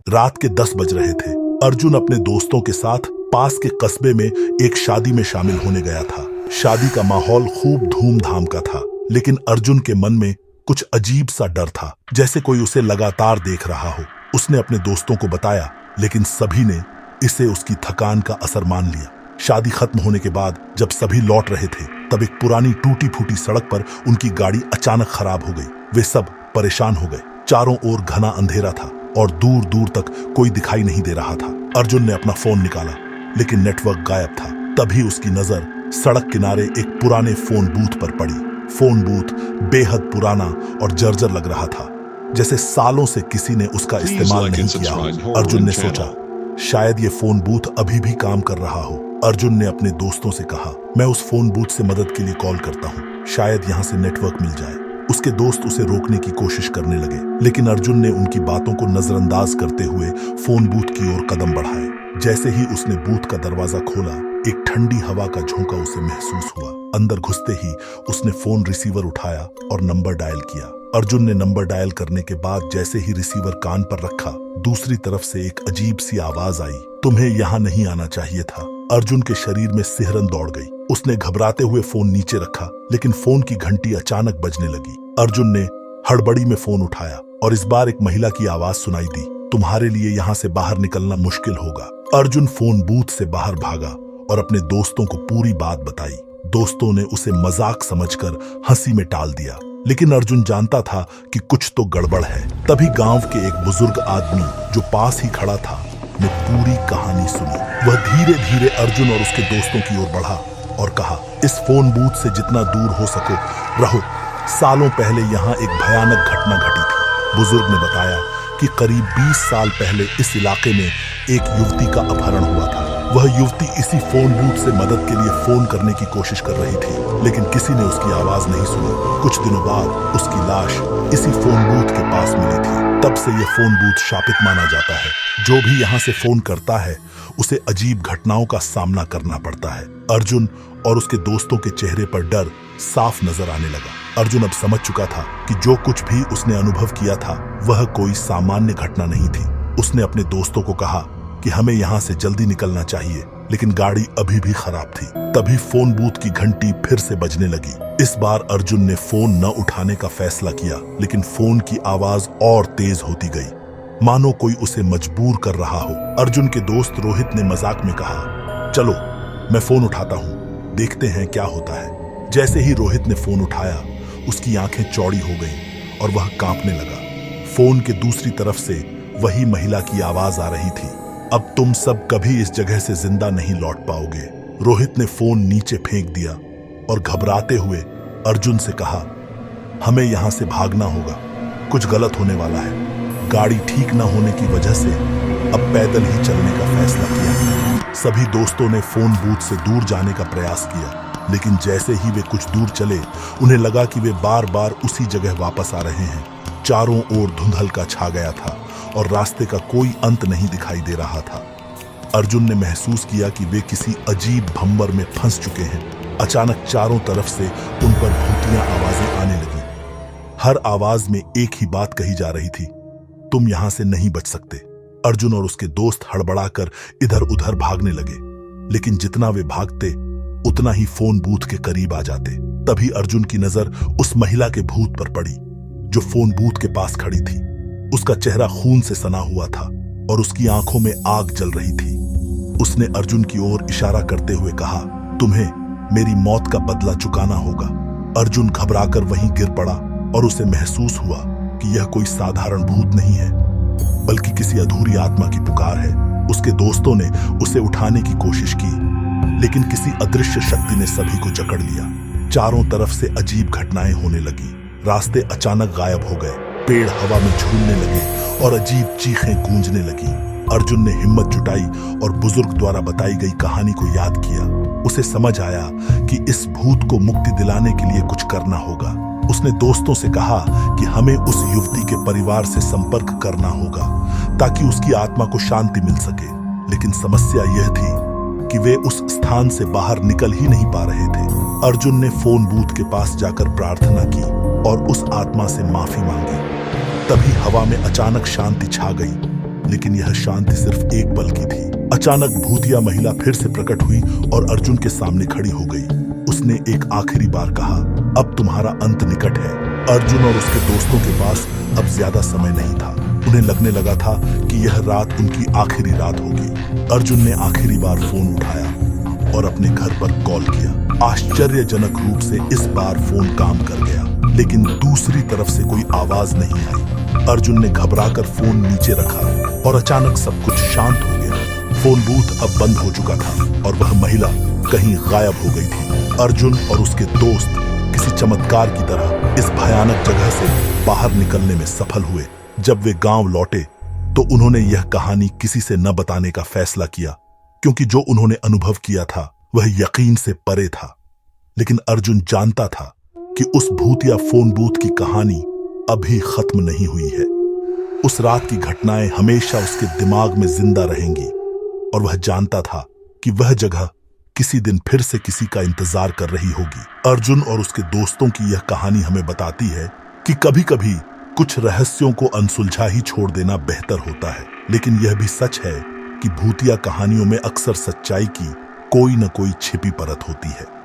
रात के 10 बज रहे थे। अर्जुन अपने दोस्तों के साथ पास के कस्बे में एक शादी में शामिल होने गया था। शादी का माहौल खूब धूमधाम का था, लेकिन अर्जुन के मन में कुछ अजीब सा डर था, जैसे कोई उसे लगातार देख रहा हो। उसने अपने दोस्तों को बताया, लेकिन सभी ने इसे उसकी थकान का असर मान लिया। शादी खत्म होने के बाद जब सभी लौट रहे थे, तब एक पुरानी टूटी फूटी सड़क पर उनकी गाड़ी अचानक खराब हो गई। वे सब परेशान हो गए। चारों ओर घना अंधेरा था और दूर दूर तक कोई दिखाई नहीं दे रहा था। अर्जुन ने अपना फोन निकाला, लेकिन नेटवर्क गायब था। तभी उसकी नजर सड़क किनारे एक पुराने फोन बूथ पर पड़ी। फोन बूथ बेहद पुराना और जर्जर लग रहा था, जैसे सालों से किसी ने उसका इस्तेमाल नहीं किया हो। अर्जुन ने सोचा, शायद ये फोन बूथ अभी भी काम कर रहा हो। अर्जुन ने अपने दोस्तों से कहा, मैं उस फोन बूथ से मदद के लिए कॉल करता हूँ, शायद यहाँ से नेटवर्क मिल जाए। उसके दोस्त उसे रोकने की कोशिश करने लगे, लेकिन अर्जुन ने उनकी बातों को नजरअंदाज करते हुए फोन बूथ की ओर कदम बढ़ाए। जैसे ही उसने बूथ का दरवाजा खोला, एक ठंडी हवा का झोंका उसे महसूस हुआ। अंदर घुसते ही उसने फोन रिसीवर उठाया और नंबर डायल किया। अर्जुन ने नंबर डायल करने के बाद जैसे ही रिसीवर कान पर रखा, दूसरी तरफ से एक अजीब सी आवाज आई, तुम्हें यहाँ नहीं आना चाहिए था। अर्जुन के शरीर में सिहरन दौड़ गई। उसने घबराते हुए फोन नीचे रखा, लेकिन फोन की घंटी अचानक बजने लगी। अर्जुन ने हड़बड़ी में फोन उठाया और इस बार एक महिला की आवाज सुनाई दी, तुम्हारे लिए यहाँ से बाहर निकलना मुश्किल होगा। अर्जुन फोन बूथ से बाहर भागा और अपने दोस्तों को पूरी बात बताई। दोस्तों ने उसे मजाक समझकर हंसी में टाल दिया, लेकिन अर्जुन जानता था कि कुछ तो गड़बड़ है। तभी गांव के एक बुजुर्ग आदमी जो पास ही खड़ा था ने पूरी कहानी सुनी। वह धीरे धीरे अर्जुन और उसके दोस्तों की ओर बढ़ा और कहा, इस फोन बूथ से जितना दूर हो सको रहो। सालों पहले यहाँ एक भयानक घटना घटी थी। बुजुर्ग ने बताया कि करीब 20 साल पहले इस इलाके में एक युवती का अपहरण हुआ था। वह युवती इसी फोन बूथ से मदद के लिए फोन करने की कोशिश कर रही थी, लेकिन किसी ने उसकी आवाज नहीं सुनी। कुछ दिनों बाद उसकी लाश इसी फोन बूथ के पास मिली थी। तब से यह फोन बूथ शापित माना जाता है। जो भी यहाँ से फोन करता है, उसे अजीब घटनाओं का सामना करना पड़ता है। अर्जुन और उसके दोस्तों के चेहरे पर डर साफ नजर आने लगा। अर्जुन अब समझ चुका था कि जो कुछ भी उसने अनुभव किया था, वह कोई सामान्य घटना नहीं थी। उसने अपने दोस्तों को कहा कि हमें यहाँ से जल्दी निकलना चाहिए, लेकिन गाड़ी अभी भी खराब थी। तभी फोन बूथ की घंटी फिर से बजने लगी। इस बार अर्जुन ने फोन न उठाने का फैसला किया, लेकिन फोन की आवाज और तेज होती गई, मानो कोई उसे मजबूर कर रहा हो। अर्जुन के दोस्त रोहित ने मजाक में कहा, चलो मैं फोन उठाता हूँ, देखते हैं क्या होता है। जैसे ही रोहित ने फोन उठाया, उसकी आंखें चौड़ी हो गईं और वह कांपने लगा। फोन के दूसरी तरफ से वही महिला की आवाज आ रही थी, अब तुम सब कभी इस जगह से जिंदा नहीं लौट पाओगे। रोहित ने फोन नीचे फेंक दिया और घबराते हुए अर्जुन से कहा, हमें यहाँ से भागना होगा, कुछ गलत होने वाला है। गाड़ी ठीक न होने की वजह से अब पैदल ही चलने का फैसला किया। सभी दोस्तों ने फोन बूथ से दूर जाने का प्रयास किया, लेकिन जैसे ही वे कुछ दूर चले, उन्हें लगा कि वे बार बार उसी जगह वापस आ रहे हैं। चारों ओर धुंधलका छा गया था और रास्ते का कोई अंत नहीं दिखाई दे रहा था। अर्जुन ने महसूस किया कि वे किसी अजीब भंवर में फंस चुके हैं। अचानक चारों तरफ से उन पर भूतियां आवाजें आने लगी। हर आवाज में एक ही बात कही जा रही थी, तुम यहां से नहीं बच सकते। अर्जुन और उसके दोस्त हड़बड़ाकर इधर उधर भागने लगे, लेकिन जितना वे भागते उतना ही फोन बूथ के करीब आ जाते। तभी अर्जुन की नजर उस महिला के भूत पर पड़ी जो फोन बूथ के पास खड़ी थी। उसका चेहरा खून से सना हुआ था और उसकी आंखों में आग जल रही थी। उसने अर्जुन की ओर इशारा करते हुए कहा, तुम्हें मेरी मौत का बदला चुकाना होगा। अर्जुन घबराकर वहीं गिर पड़ा और उसे महसूस हुआ कि यह कोई साधारण भूत नहीं है, बल्कि किसी अधूरी आत्मा की पुकार है। उसके दोस्तों ने उसे उठाने की कोशिश की, लेकिन किसी अदृश्य शक्ति ने सभी को जकड़ लिया। चारों तरफ से अजीब घटनाएं होने लगी। रास्ते अचानक गायब हो गए, पेड़ हवा में झूलने लगे और अजीब चीखें गूंजने लगी। अर्जुन ने हिम्मत जुटाई और बुजुर्ग द्वारा बताई गई कहानी को याद किया। उसे समझ आया कि इस भूत को मुक्ति दिलाने के लिए कुछ करना होगा। उसने दोस्तों से कहा कि हमें उस युवती के परिवार से संपर्क करना होगा ताकि उसकी आत्मा को शांति मिल सके। लेकिन समस्या यह थी कि वे उस स्थान से बाहर निकल ही नहीं पा रहे थे। अर्जुन ने फोन बूथ के पास जाकर प्रार्थना की और उस आत्मा से माफी मांगी। तभी हवा में अचानक शांति छा गई। लेकिन यह शांति सिर्फ एक पल की थी। अचानक भूतिया महिला फिर से प्रकट हुई और अर्जुन के सामने खड़ी हो गई। उसने एक आखिरी बार कहा, अब तुम्हारा अंत निकट है। अर्जुन और उसके दोस्तों के पास अब ज्यादा समय नहीं था। उन्हें लगने लगा था कि यह रात उनकी आखिरी रात होगी। अर्जुन ने आखिरी बार फोन उठाया और अपने घर पर कॉल किया। आश्चर्यजनक रूप से इस बार फोन काम कर गया, लेकिन दूसरी तरफ से कोई आवाज नहीं आई। अर्जुन ने घबराकर फोन नीचे रखा और अचानक सब कुछ शांत हो गया। फोन बूथ अब बंद हो चुका था और वह महिला कहीं गायब हो गई थी। अर्जुन और उसके दोस्त किसी चमत्कार की तरह इस भयानक जगह से बाहर निकलने में सफल हुए। जब वे गांव लौटे तो उन्होंने यह कहानी किसी से न बताने का फैसला किया, क्योंकि जो उन्होंने अनुभव किया था वह यकीन से परे था। लेकिन अर्जुन जानता था कि उस भूतिया फोन बूथ की कहानी अभी खत्म नहीं हुई है। उस रात की घटनाएं हमेशा उसके दिमाग में जिंदा रहेंगी और वह जानता था कि वह जगह किसी दिन फिर से किसी का इंतजार कर रही होगी। अर्जुन और उसके दोस्तों की यह कहानी हमें बताती है कि कभी-कभी कुछ रहस्यों को अनसुलझा ही छोड़ देना बेहतर होता है। लेकिन यह भी सच है कि भूतिया कहानियों में अक्सर सच्चाई की कोई न कोई छिपी परत होती है।